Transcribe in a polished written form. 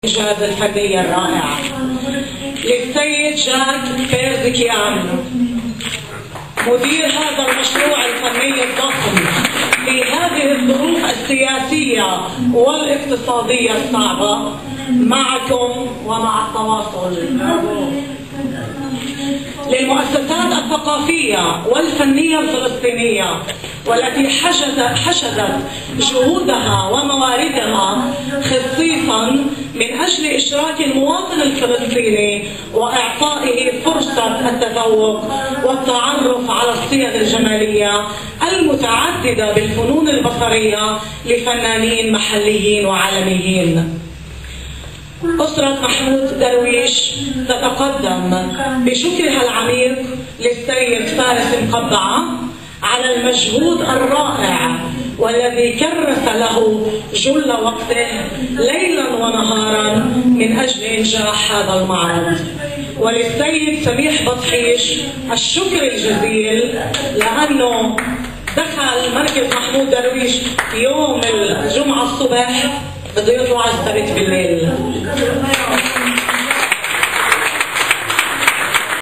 الإنجاز الفني الرائع للسيد جاك بيرزكيان مدير هذا المشروع الفني الضخم في هذه الظروف السياسية والاقتصادية الصعبة معكم ومع التواصل. للمؤسسات الثقافية والفنية الفلسطينية والتي حشدت جهودها ومواردها خصيصا من أجل إشراك المواطن الفلسطيني وإعطائه فرصة التذوق والتعرف على الصيغ الجمالية المتعددة بالفنون البصرية لفنانين محليين وعالميين. أسرة محمود درويش تتقدم بشكرها العميق للسيد فارس مقبعة على المجهود الرائع والذي كرس له جل وقته ليلا ونهارا من أجل إنجاح هذا المعرض. وللسيد سميح بطحيش الشكر الجزيل لأنه دخل مركز محمود درويش يوم الجمعة الصبح بده يطلع السبت بالليل.